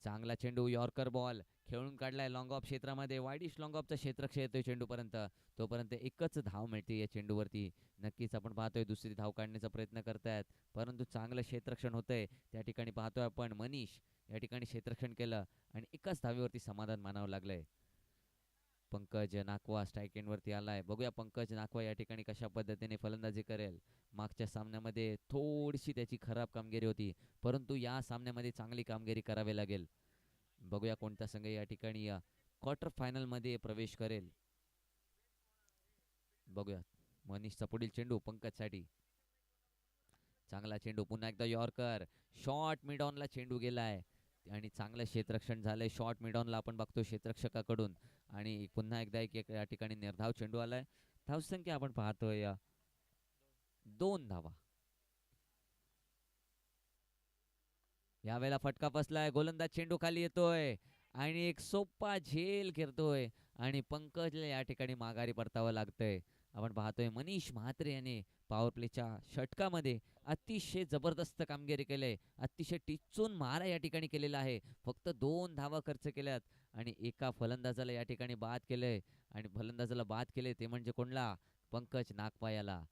चांगला चेंडू यॉर्कर बॉल खेळून काढलाय लॉंग ऑफ क्षेत्रामध्ये. वाईडिश लॉंग ऑफचा क्षेत्ररक्षक येतोय चेंडूपर्यंत. तोपर्यंत एकच धाव मिळते या चेंडूवरती. नक्कीच आपण पाहतोय दुसरी धाव काढण्याचा प्रयत्न करतायत परंतु चांगलं क्षेत्ररक्षण होतंय. त्या ठिकाणी पाहतोय आपण मनीष या ठिकाणी क्षेत्ररक्षण केलं आणि एकाच धावेवरती समाधान मानावं लागलंय. पंकज नाकवा स्ट्राईक एंडवरती आलाय. बघूया पंकज नाकवा या ठिकाणी कशा पद्धतीने फलंदाजी करेल. मागच्या सामन्यामध्ये थोडीशी त्याची खराब कामगिरी होती परंतु या सामन्यामध्ये चांगली कामगिरी करावी लागेल. बघूया कोणता संघ या ठिकाणी क्वार्टर फायनल मध्ये प्रवेश करेल. बघूया मनीषचा पुढील चेंडू पंकजसाठी. चांगला चेंडू पुन्हा एकदा यॉर्कर शॉर्ट मिड ऑनला चेंडू गेलाय आणि चांगलं क्षेत्ररक्षण झालंय शॉर्ट मिड ऑनला आपण बघतो क्षेत्ररक्षकाकडून. आणि पुन्हा एकदा एक या ठिकाणी निर्धाव चेंडू आलाय. धावसंख्या आपण पाहतोय 2 धावा. यावेळेला फटका बसलाय. गोलंदाज चेंडू खाली येतोय आणि एक सोपा झेल करतोय आणि पंकजला या ठिकाणी माघारी परतावं लागतंय. आपण पाहतोय मनीष म्हात्रे याने पॉवर प्लेच्या षटकामध्ये अतिशय जबरदस्त कामगिरी केली. अतिशय टिचून मारा या ठिकाणी केलेला आहे. फक्त 2 धावा खर्च केल्यात आणि एका फलंदाजाला या ठिकाणी बाद केलंय आणि फलंदाजाला बाद केले ते म्हणजे कोणला पंकज नागपा याला.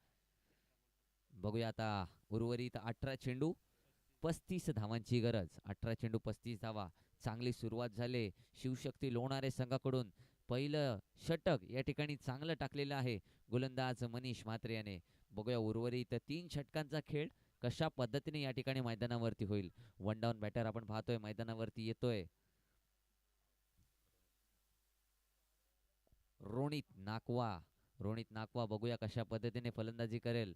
बघूया आता उर्वरित 18 चेंडू 35 धावांची गरज. 18 चेंडू 35 धावा. चांगली सुरुवात झाली शिवशक्ती लोणारे संघाकडून. पहिलं षटक या ठिकाणी चांगलं टाकलेलं आहे गोलंदाज मनीष म्हात्रे याने. बघूया उर्वरित 3 षटकांचा खेळ कशा पद्धतीने या ठिकाणी मैदानावरती होईल. वन डाऊन बॅटर आपण पाहतोय मैदानावरती येतोय रोनित नाकवा. बघूया कशा पद्धतीने फलंदाजी करेल.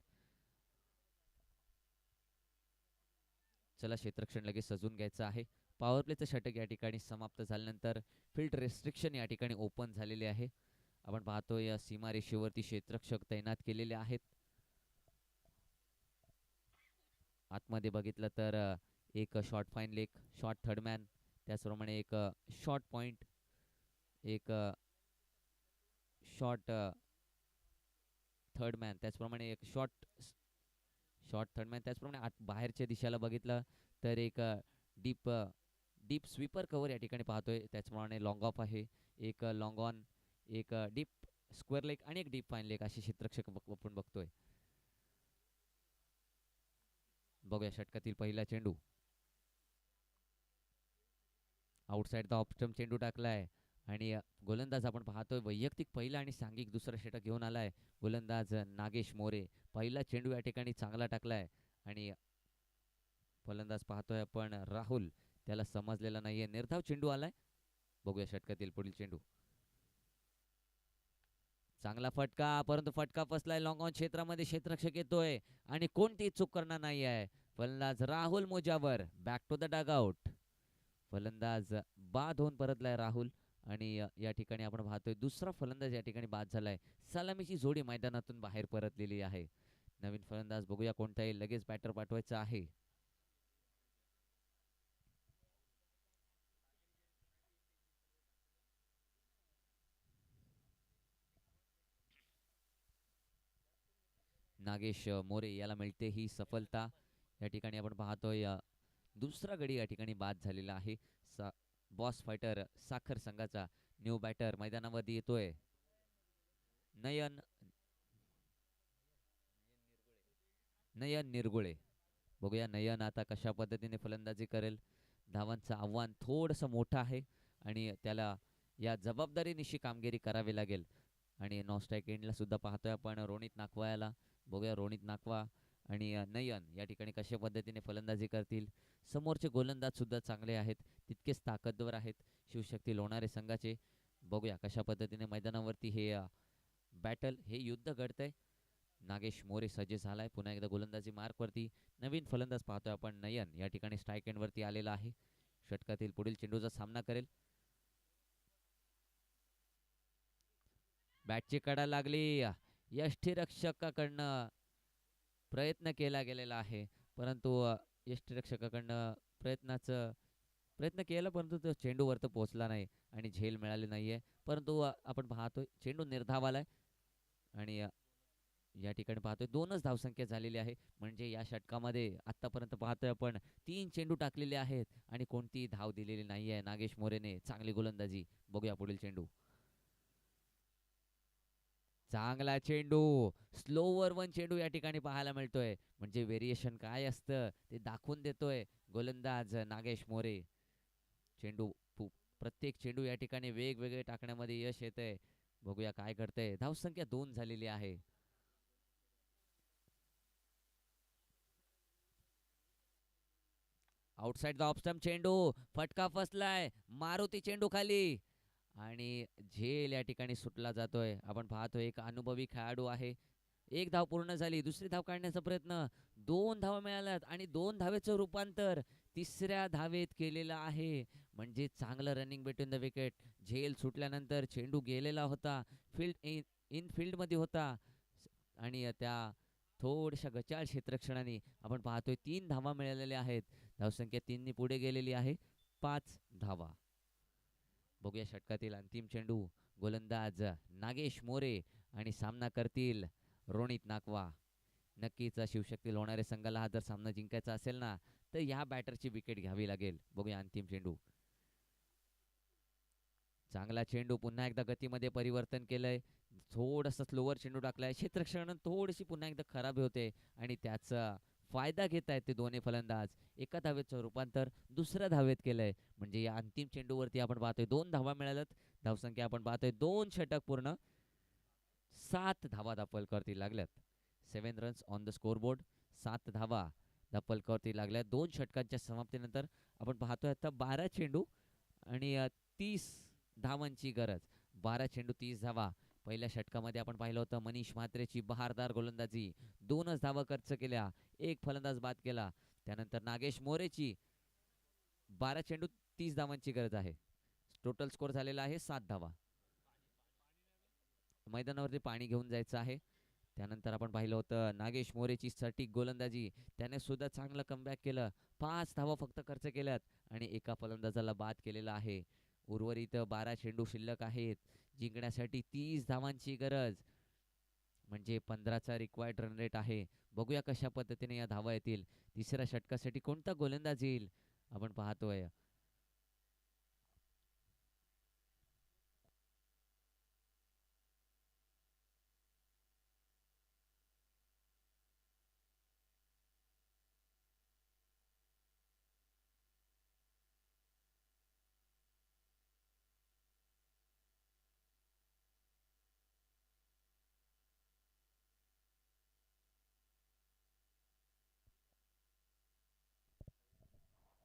चला क्षेत्ररक्षण लगेच सजून घ्यायचं आहे. पॉवर प्लेचं षटक या ठिकाणी समाप्त झाल्यानंतर फील्ड रेस्ट्रिक्शन या ठिकाणी ओपन झालेले आहे. आपण पाहतोय सीमारेषेवरती क्षेत्ररक्षक तैनात केलेले आहेत. आतमध्ये बघितलं तर एक short fine leg short third man त्याचप्रमाणे एक शॉर्ट पॉइंट एक शॉर्ट थर्डमॅन त्याचप्रमाणे एक शॉर्ट थर्डमॅन त्याचप्रमाणे बाहेरच्या दिशेला बघितलं तर एक डीप स्वीपर कव्हर या ठिकाणी पाहतोय. त्याचप्रमाणे लॉंग ऑफ आहे एक लॉंग ऑन एक डीप स्क्वेअर लेग आणि एक डीप फाईन लेग असे क्षेत्ररक्षक आपण बघतोय. बघूया षटकातील पहिला चेंडू आउटसाइड द ऑफ स्टंप चेंडू टाकलाय आणि गोलंदाज आपण पाहतोय वैयक्तिक पहिला आणि सांघिक दुसरा षटक घेऊन आलाय गोलंदाज नागेश मोरे. पहिला चेंडू या ठिकाणी चांगला टाकलाय आणि फलंदाज पाहतोय आपण राहुल, त्याला समजलेला नाहीये. निर्धाव चेंडू आलाय. बघूया षटकातील पुढील चेंडू. चांगला फटका, परंतु फटका फसलाय लॉंग ऑन क्षेत्रामध्ये. क्षेत्ररक्षक येतोय आणि कोणतीही चूक करणार नाही आहे फलंदाज Rahul Mojawar. Back to the dugout. फलंदाज बाद होऊन परतलाय राहुल आणि या ठिकाणी आपण पाहतोय दुसरा फलंदाज या ठिकाणी बाद झालाय. सलामीची जोडी मैदानातून बाहेर परतलेली आहे. नवीन फलंदाज बघूया कोणता येईल. लगेच बॅटर पाठवायचा आहे. नागेश मोरे याला मिळते ही सफलता. या ठिकाणी आपण पाहतोय दुसरा गडी या ठिकाणी बाद झालेला आहे. बॉस फायटर साखर संघाचा न्यू बॅटर मैदानावरती येतोय नयन नयन निरगुळे. बघूया नयन आता कशा पद्धतीने फलंदाजी करेल. धावांचं आव्हान थोडंसं मोठं आहे आणि त्याला या जबाबदारीनिशी कामगिरी करावी लागेल. आणि नॉस्ट्राईक एंडला सुद्धा पाहतोय आपण रोनित नाकवा याला. बघूया रोनित नाकवा आणि नयन या ठिकाणी कशा पद्धतीने फलंदाजी करतील. समोरचे गोलंदाज सुद्धा चांगले आहेत, तितकेच ताकदवर आहेत शिवशक्ती लोणारे संघाचे. बघूया कशा पद्धतीने मैदानावरती हे बॅटल हे युद्ध घडतंय. नागेश मोरे सज्ज झालाय पुन्हा एकदा गोलंदाजी मार्कवरती. नवीन फलंदाज पाहतोय आपण नयन या ठिकाणी स्ट्राईक एंडवरती आलेला आहे. षटकातील पुढील चेंडूचा सामना करेल. बॅटची कडा लागली. यष्टीरक्षकाकडनं प्रयत्न केला गेलेला आहे, परंतु यष्टीरक्षकाकडनं प्रयत्न केला परंतु तो चेंडूवर पोहोचला नाही आणि झेल मिळाली नाहीये. परंतु आपण पाहतोय चेंडू निर्धाव आलाय आणि या ठिकाणी पाहतोय 2च धावसंख्या झालेली आहे. म्हणजे या षटकामध्ये आतापर्यंत पाहतोय आपण 3 चेंडू टाकलेले आहेत आणि कोणतीही धाव दिलेली नाहीये नागेश मोरेने. चांगली गोलंदाजी. बघूया पुढील चेंडू. चांगला चेंडू. स्लोवर वन चेंडू या ठिकाणी पाहायला मिळतोय. म्हणजे व्हेरिएशन काय असतं ते दाखवून देतोय गोलंदाज नागेश मोरे. चेंडू प्रत्येक चेंडू या ठिकाणी वेगवेगळे टाकण्यामध्ये यश येतंय. बघूया काय करतंय. धावसंख्या 2 झालेली आहे. आउटसाइड द ऑफ स्टंप चेंडू. फटका फसलाय. मारुती चेंडू खाली आणि झेल या ठिकाणी सुटला जातोय. आपण पाहतोय एक अनुभवी खेळाडू आहे. एक धाव पूर्ण झाली. दुसरी धाव काढण्याचा प्रयत्न. 2 धावा मिळाल्यात आणि 2 धावेचं रूपांतर तिसऱ्या धावेत केलेलं आहे. म्हणजे चांगलं रनिंग बिटवीन द विकेट. झेल सुटल्यानंतर चेंडू गेलेला होता. इन फील्डमध्ये होता आणि त्या थोड्याशा गचाळ क्षेत्रक्षणाने आपण पाहतोय 3 धावा मिळालेल्या आहेत. धावसंख्या 3 पुढे गेलेली आहे. 5 धावा. बघूया षटकातील अंतिम चेंडू. गोलंदाज नागेश मोरे आणि सामना करतील रोनित नाकवा. नक्कीच शिवशक्ती लोणारे संघाला हा जर सामना जिंकायचा असेल ना तर या बॅटरची विकेट घ्यावी लागेल. बघूया अंतिम चेंडू. चांगला चेंडू. पुन्हा एकदा गतीमध्ये परिवर्तन केलंय. थोडंसं स्लोवर चेंडू टाकलाय. क्षेत्ररक्षण थोडीशी पुन्हा एकदा खराब होते आणि त्याचा फायदा घेत आहेत ते दोन्ही फलंदाज. एका धावेचं रूपांतर दुसऱ्या धावेत केलंय. म्हणजे या अंतिम चेंडूवरती आपण पाहतोय 2 धावा मिळाल्यात. धावसंख्या आपण पाहतोय 2 षटक पूर्ण. 7 धावा दापलकरती लागल्यात. 7 रन्स ऑन द स्कोरबोर्ड. 7 धावा दापलकरती लागल्यात 2 षटकांच्या समाप्तीनंतर. आपण पाहतोय आता 12 चेंडू आणि 30 धावांची गरज. 12 चेंडू 30 धावा. पहिल्या षटकामध्ये आपण पाहिलं होतं मनीष म्हात्रेची बहारदार गोलंदाजी. 2च धावा खर्च केल्या. एक फलंदाज बाद केला. त्यानंतर नागेश मोरेची 12 चेंडू 30 धावांची गरज आहे. टोटल स्कोर झालेला आहे 7 धावा. मैदानावरती पाणी घेऊन जायचं आहे. त्यानंतर आपण पाहिलं होतं नागेश मोरेची सटीक गोलंदाजी. त्याने सुद्धा चांगलं कमबॅक केलं. 5 धावा फक्त खर्च केल्यात आणि एका फलंदाजाला बाद केलेला आहे. उर्वरित 12 चेंडू शिल्लक आहेत. जिंकण्यासाठी 30 धावांची गरज. म्हणजे 15चा रिक्वायर्ड रन रेट आहे. बघूया कशा पद्धतीने या धावा येतील. तिसऱ्या षटकासाठी कोणता गोलंदाज येईल आपण पाहतोय.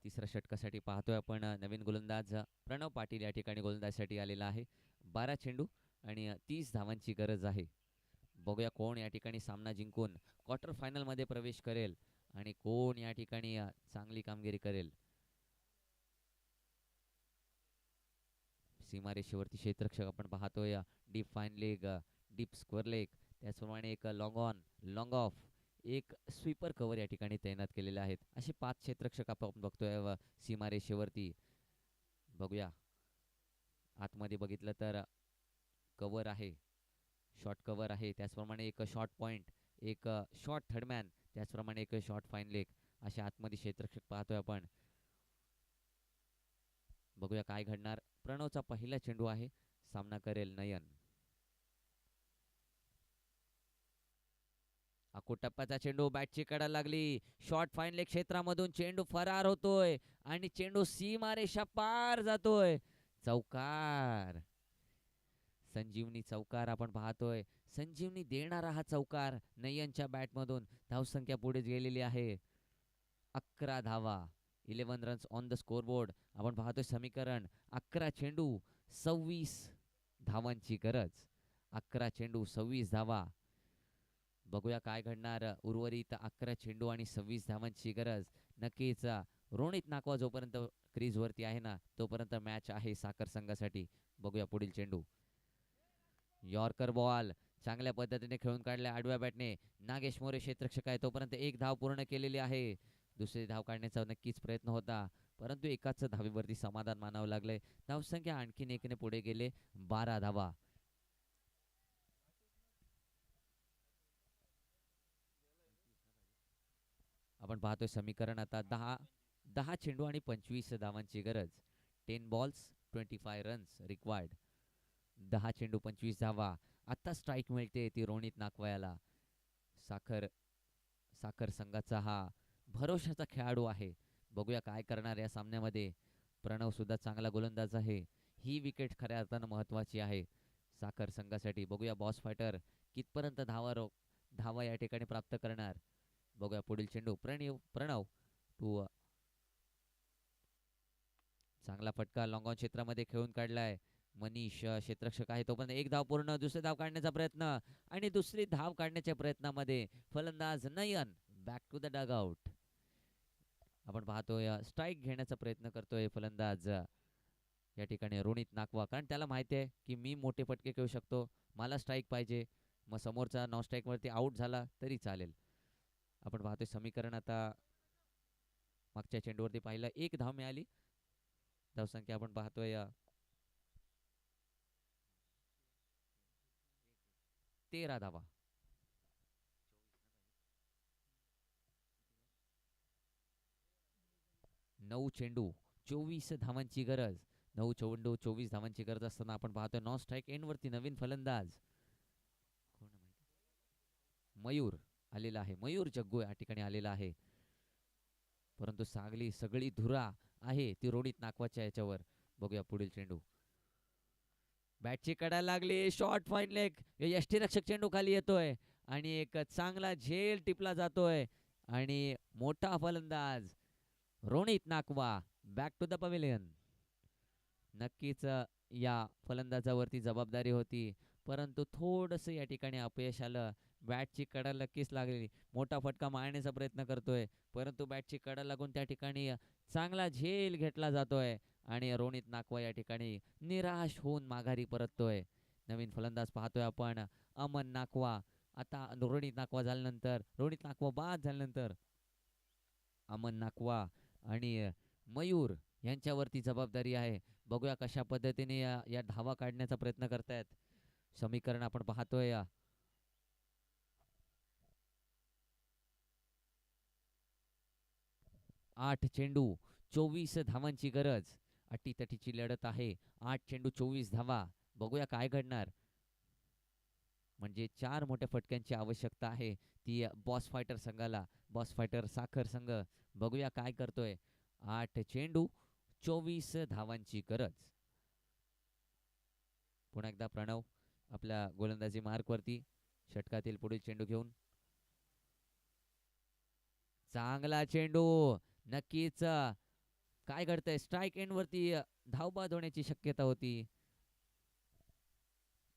तिसऱ्या षटकासाठी पाहतोय आपण नवीन गोलंदाज प्रणव पाटील या ठिकाणी गोलंदाजीसाठी आलेला आहे. 12 चेंडू आणि 30 धावांची गरज आहे. बघूया कोण या ठिकाणी सामना जिंकून क्वार्टर फायनलमध्ये प्रवेश करेल आणि कोण या ठिकाणी चांगली कामगिरी करेल. सीमारेषेवरती क्षेत्ररक्षक आपण पाहतोय. Deep fine leg, deep square leg, त्याचप्रमाणे एक लॉंग ऑन, लॉंग ऑफ, एक स्वीपर कव्हर या ठिकाणी तैनात केलेले आहेत. असे 5 क्षेत्ररक्षक आपण बघतोय सीमारेषेवरती. बघूया आतमध्ये बघितलं तर कव्हर आहे, शॉर्ट कव्हर आहे, त्याचप्रमाणे एक शॉर्ट पॉईंट, एक शॉर्ट थर्डमॅन, त्याचप्रमाणे एक शॉर्ट फाईन लेग, असे आतमध्ये क्षेत्ररक्षक पाहतोय आपण. बघूया काय घडणार. प्रणवचा पहिला चेंडू आहे, सामना करेल नयन. अकोट टप्प्याचा चेंडू, बॅटची कडा लागली, शॉर्ट फाईन लेग क्षेत्रामधून चेंडू फरार होतोय आणि चेंडू सीमारेषा पार जातोय. चौकार, संजीवनी चौकार आपण पाहतोय. संजीवनी देणारा हा चौकार नयनच्या बॅटमधून. धावसंख्या पुढे गेलेली आहे 11 धावा, 11 रन्स ऑन द स्कोरबोर्ड. आपण पाहतोय समीकरण 11 चेंडू 26 धावांची गरज. 11 चेंडू 26 धावा. बघूया काय घडणार. उर्वरित 11 चेंडू आणि 26 धावांची गरज. नक्कीच रोनित नाकवा जोपर्यंत क्रीजवरती आहे ना तोपर्यंत मॅच आहे साखर संघासाठी. बघूया पुढील चेंडू. यॉर्कर बॉल चांगल्या पद्धतीने खेळून काढल्या आडव्या बॅटने. नागेश मोरे क्षेत्ररक्षक आहे तोपर्यंत एक धाव पूर्ण केलेली आहे. दुसरी धाव काढण्याचा नक्कीच प्रयत्न होता परंतु एकाच धावेवरती समाधान मानावं लागलंय. धावसंख्या आणखीन एकने पुढे गेले 12 धावा. आपण पाहतोय समीकरण आता 10 चेंडू आणि 25 धावांची गरज. 10 बॉल्स 25 रन्स रिक्वायर्ड. 10 चेंडू 25 धावा. आता स्ट्राईक मिळते ती रोनित नाकवायाला. साखर संघाचा हा भरोशाचा खेळाडू आहे. बघूया काय करणार या सामन्यामध्ये. प्रणव सुद्धा चांगला गोलंदाज आहे. ही विकेट खऱ्या अर्थानं महत्वाची आहे साखर संघासाठी. बघूया बॉस फायटर कितपर्यंत धावा या ठिकाणी प्राप्त करणार. बघूया पुढील चेंडू. प्रणव टू, चांगला फटका लॉंग ऑन क्षेत्रामध्ये खेळून काढलाय. मनीष क्षेत्ररक्षक आहे तोपर्यंत एक धाव पूर्ण. दुसरी धाव काढण्याचा प्रयत्न आणि दुसरी धाव काढण्याच्या प्रयत्नामध्ये फलंदाज Nayan back to the dugout. आपण पाहतोय स्ट्राईक घेण्याचा प्रयत्न करतोय फलंदाज या ठिकाणी रोनित नाकवा. कारण त्याला माहिती आहे की मी मोठे फटके खेळू शकतो, मला स्ट्राईक पाहिजे. मग समोरचा नॉन स्ट्राईक वरती आउट झाला तरी चालेल. आपण पाहतोय समीकरण आता मागच्या चेंडूवरती पाहिलं एक धाव मिळाली. धावसंख्या आपण पाहतोय 13 धावा. 9 चेंडू 24 धावांची गरज. 9 चेंडू 24 धावांची गरज असताना आपण पाहतोय नॉन स्ट्राईक एंड वरती नवीन फलंदाज मयूर आलेला आहे. मयूर जग्गू या ठिकाणी आलेला आहे परंतु सगळी धुरा आहे ती रोनित नाकवाच्या याच्यावर. बघूया पुढील चेंडू. बॅटची कडा लागली, शॉर्ट फाईन लेग, यष्टीरक्षक चेंडू खाली येतोय आणि एक चांगला झेल टिपला जातोय आणि मोठा फलंदाज Ronit Nakwa back to the pavilion. नक्कीच या फलंदाजावरती जबाबदारी होती परंतु थोडंसं या ठिकाणी अपयश आलं. बॅटची कडा नक्कीच लागली. मोठा फटका मारण्याचा प्रयत्न करतोय परंतु बॅटची कडा लागून त्या ठिकाणी चांगला झेल घेतला जातोय आणि रोनित नाकवा या ठिकाणी निराश होऊन माघारी परततोय. नवीन फलंदाज पाहतोय आपण अमन नाकवा. आता रोनित नाकवा बाद झाल्यानंतर अमन नाकवा आणि मयूर यांच्यावरती जबाबदारी आहे. बघूया कशा पद्धतीने या धावा काढण्याचा प्रयत्न करतायत. समीकरण आपण पाहतोय 8 चेंडू 24 धावांची गरज. अटीतटीची लढत आहे. 8 चेंडू 24 धावा. बघूया काय घडणार. म्हणजे 4 मोठ्या फटक्यांची आवश्यकता आहे ती बॉस फायटर संघाला. बॉस फायटर साखर संघ बघूया काय करतोय. 8 चेंडू 24 धावांची गरज. पुन्हा एकदा प्रणव आपल्या गोलंदाजी मार्कवरती. षटकातील पुढील चेंडू घेऊन चांगला चेंडू. नक्कीच काय घडतंय, स्ट्राईक एंड वरती धावबाद होण्याची शक्यता होती.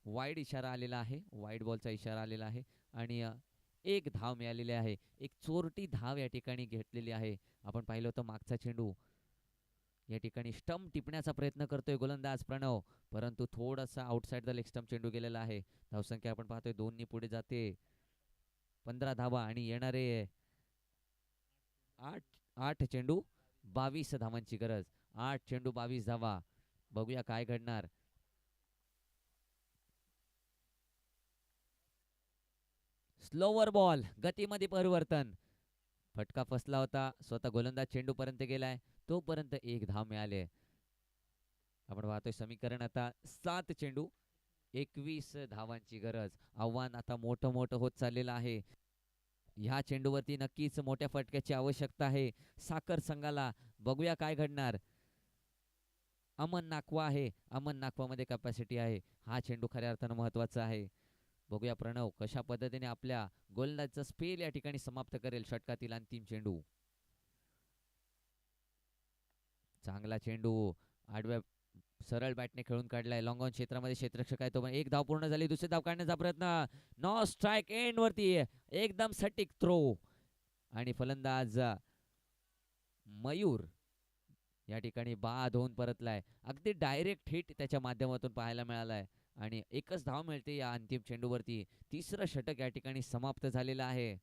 वाईड इशारा आलेला आहे, वाईड बॉलचा इशारा आलेला आहे आणि एक धाव मिळालेली आहे. एक चोरटी धाव या ठिकाणी घेतलेली आहे. आपण पाहिलं होतं मागचा चेंडू या ठिकाणी स्टंप टिपण्याचा प्रयत्न करतोय गोलंदाज प्रणव, परंतु थोडासा आउटसाइड द लेग स्टंप चेंडू गेलेला आहे. धावसंख्या आपण पाहतोय 2 पुढे जाते. 15 धावा आणि येणारे 8 चेंडू 22 धावांची गरज. 8 चेंडू 22 धावा. बघूया काय घडणार. स्लोवर बॉल, गतीमध्ये परिवर्तन. फटका फसला होता, स्वतः गोलंदाज चेंडू पर्यंत गेलाय, तोपर्यंत एक धाव मिळाले. आपण पाहतोय समीकरण आता 7 चेंडू 21 धावांची गरज. आव्हान आता मोठं मोठं होत चाललेलं आहे. ह्या चेंडूवरती नक्कीच मोठ्या फटक्याची आवश्यकता आहे साखर संघाला. बघूया काय घडणार. अमन नाकवा आहे, अमन नाकवामध्ये कॅपॅसिटी आहे. हा चेंडू खऱ्या अर्थानं महत्वाचा आहे. बघूया प्रणव कशा पद्धतीने आपल्या गोलंदाजीचा स्पेल या ठिकाणी समाप्त करेल. षटकातील अंतिम चेंडू. चांगला चेंडू आडव्या सरळ बॅटने खेळून काढलाय. लॉंग ऑन क्षेत्रामध्ये क्षेत्ररक्षक आहे तो, पण एक धाव पूर्ण झाली. दुसरी धाव काढण्याचा प्रयत्न. नो स्ट्राईक एंड वरती एकदम सटीक थ्रो आणि फलंदाज मयूर या ठिकाणी बाद होऊन परतलाय. अगदी डायरेक्ट हिट त्याच्या माध्यमातून पाहायला मिळालाय आणि एकच धाव मिळते या अंतिम चेंडूवरती. तिसरं षटक या ठिकाणी समाप्त झालेलं आहे.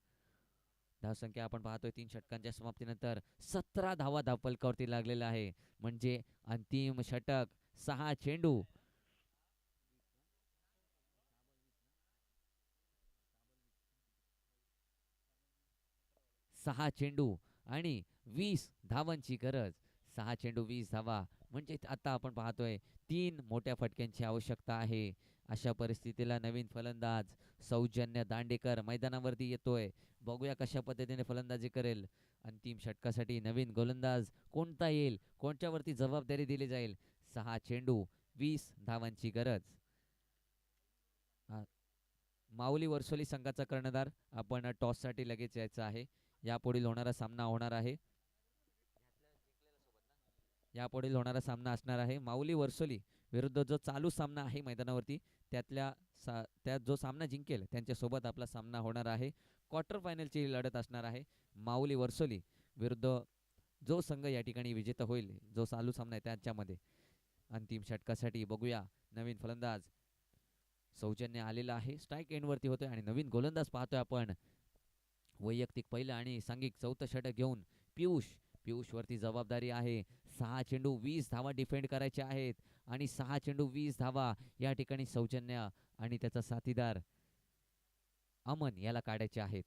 धावसंख्या आपण पाहतोय 3 षटकांच्या समाप्तीनंतर 17 धावा धावफलकावरती लागलेला आहे. म्हणजे अंतिम षटक 6 चेंडू 6 चेंडू आणि 20 धावांची गरज. 6 चेंडू 20 धावा म्हणजे आता आपण पाहतोय 3 मोठ्या फटक्यांची आवश्यकता आहे. अशा परिस्थितीला नवीन फलंदाज सौजन्य दांडेकर मैदानावरती येतोय. बघूया कशा पद्धतीने फलंदाजी करेल. अंतिम षटकासाठी नवीन गोलंदाज कोणता येईल, कोणत्यावरती जबाबदारी दिली जाईल. 6 चेंडू 20 धावांची गरज. माऊली वर्सोली संघाचा कर्णधार आपण टॉससाठी लगेच यायचं आहे. यापुढील होणारा सामना होणार आहे. यापुढील होणारा सामना असणार आहे माऊली वर्सोली विरुद्ध जो चालू सामना आहे मैदानावरती त्यात जो सामना जिंकेल त्यांच्यासोबत आपला सामना होणार आहे. क्वार्टर फायनलची लढत असणार आहे. माऊली वर्सोली विरुद्ध जो संघ या ठिकाणी विजेता होईल, जो चालू सामना आहे त्याच्यामध्ये. अंतिम षटकासाठी बघूया नवीन फलंदाज सौजन्य आलेला आहे. स्ट्राईक एंडवरती होतोय आणि नवीन गोलंदाज पाहतोय आपण. वैयक्तिक पहिलं आणि सांघिक चौथं षटक घेऊन पियुष वरती जबाबदारी आहे. 6 चेंडू 20 धावा डिफेंड करायचे आहेत आणि 6 चेंडू 20 धावा या ठिकाणी सौजन्य आणि त्याचा साथीदार अमन याला काढायचे आहेत.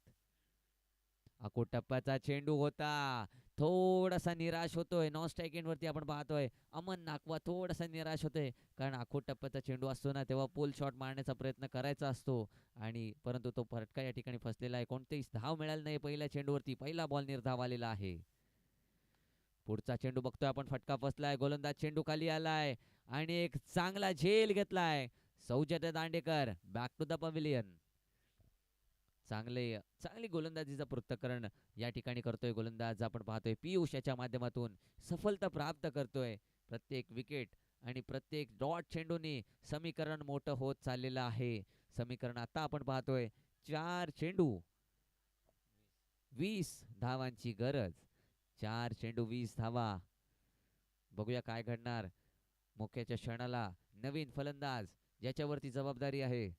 अकोट टप्प्याचा चेंडू होता, थोडासा निराश होतोय. नॉन स्ट्राईक एंड वरती आपण पाहतोय अमन नाकवा थोडासा निराश होतोय, कारण अकोट टप्प्याचा चेंडू असतो ना तेव्हा पोल शॉट मारण्याचा प्रयत्न करायचा असतो आणि परंतु तो फटका या ठिकाणी फसलेला आहे. कोणतेही धाव मिळाली नाही पहिल्या चेंडूवरती. पहिला बॉल निर्धाव आलेला आहे. पुढचा चेंडू बघतोय आपण, फटका फसलाय. गोलंदाज चेंडू खाली आलाय आणि एक चांगला झेल घेतलाय. Saujanya Dandekar back to the pavilion. चांगली गोलंदाजीचा पृथक्करण या ठिकाणी करतोय गोलंदाज. आपण पाहतोय पियुष याच्या माध्यमातून सफलता प्राप्त करतोय. प्रत्येक विकेट आणि प्रत्येक डॉट चेंडूने समीकरण मोठं होत चाललेलं आहे. समीकरण आता आपण पाहतोय 4 चेंडू 20 धावांची गरज. 4 चेंडू 20 धावा. बघूया काय घडणार. मोक्याच्या क्षणाला नवीन फलंदाज ज्याच्यावरती जबाबदारी आहे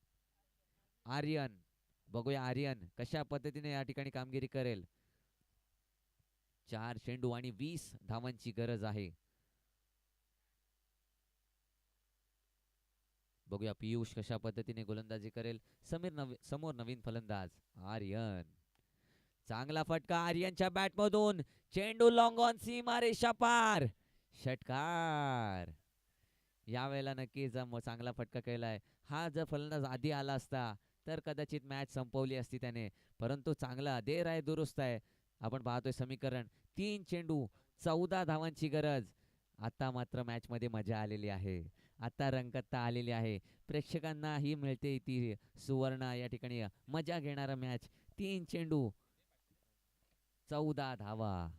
आर्यन. बघूया आर्यन कशा पद्धतीने या ठिकाणी कामगिरी करेल. 4 चेंडू आणि 20 धावांची गरज आहे. बघूया पियुष कशा पद्धतीने गोलंदाजी करेल. समोर नवीन फलंदाज आर्यन. चांगला फटका आर्यनच्या बॅटमधून. चेंडू लॉंग ऑन सीमारेषा पार. षटकार. यावेळेला नक्कीच चांगला फटका केलाय. हा जर फलंदाज आधी आला असता तर कदाचित मॅच संपवली असती त्याने, परंतु चांगला देर आहे दुरुस्त आहे. आपण पाहतोय समीकरण 3 चेंडू 14 धावांची गरज. आता मात्र मॅच मध्ये मजा आलेली आहे. आता रंगतता आलेली आहे. प्रेक्षकांना ही मिळते ती सुवर्ण या ठिकाणी मजा घेणारा मॅच. 3 चेंडू 14 धावा.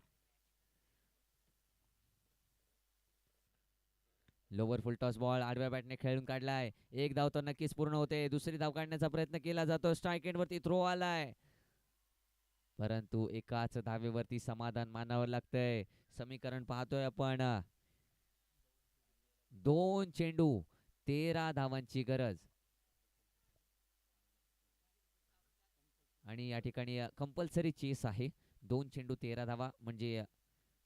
लोवर फुल टॉस बॉल आडव्या बॅटने खेळून काढलाय. एक धाव तर नक्कीच पूर्ण होते. दुसरी धाव काढण्याचा प्रयत्न केला जातो. स्ट्राईक एंड वरती थ्रो आलाय, परंतु एकाच धावेवरती समाधान मानावं लागतंय. समीकरण पाहतोय आपण. 2 चेंडू 13 धावांची गरज, आणि या ठिकाणी कंपल्सरी चेस आहे. 2 चेंडू 13 धावा म्हणजे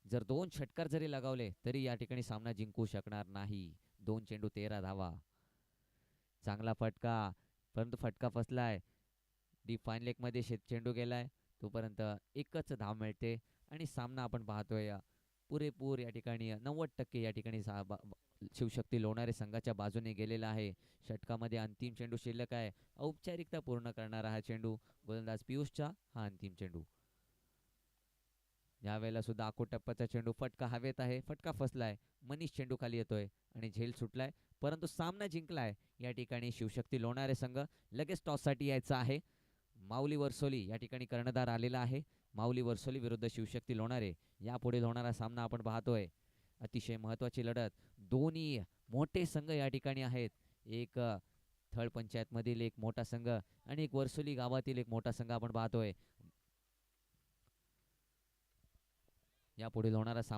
जर 2 षटकार जरी लगावले तरी या ठिकाणी सामना जिंकू शकणार नाही. 2 चेंडू 13 धावा. चांगला फटका, परंतु फटका फसलाय. डीप फाईन लेग मध्ये चेंडू गेलाय, तोपर्यंत एकच धाव मिळते आणि सामना आपण पाहतोय पुरेपूर या ठिकाणी 90% या ठिकाणी शिवशक्ती लोणारे संघाच्या बाजूने गेलेला आहे. षटकामध्ये अंतिम चेंडू शिल्लक आहे. औपचारिकता पूर्ण करणारा हा चेंडू गोलंदाज पियुषचा हा अंतिम चेंडू. यावेळेला सुद्धा आखूड टप्प्याचा चेंडू, फटका हवेत आहे, फटका फसलाय. मनीष चेंडू खाली येतोय आणि झेल सुटलाय, परंतु सामना जिंकलाय या ठिकाणी शिवशक्ती लोणारे संघ. लगेच टॉससाठी यायचं आहे. माऊली वर्सोली या ठिकाणी कर्णधार आलेला आहे. माऊली वर्सोली विरुद्ध शिवशक्ती लोणारे यापुढे होणारा सामना आपण पाहतोय. अतिशय महत्त्वाची लढत. दोन्ही मोठे संघ या ठिकाणी आहेत. एक थळ पंचायत मधील एक मोठा संघ आणि एक वर्सोली गावातील एक मोठा संघ आपण पाहतोय. यापुढे होणारा सामना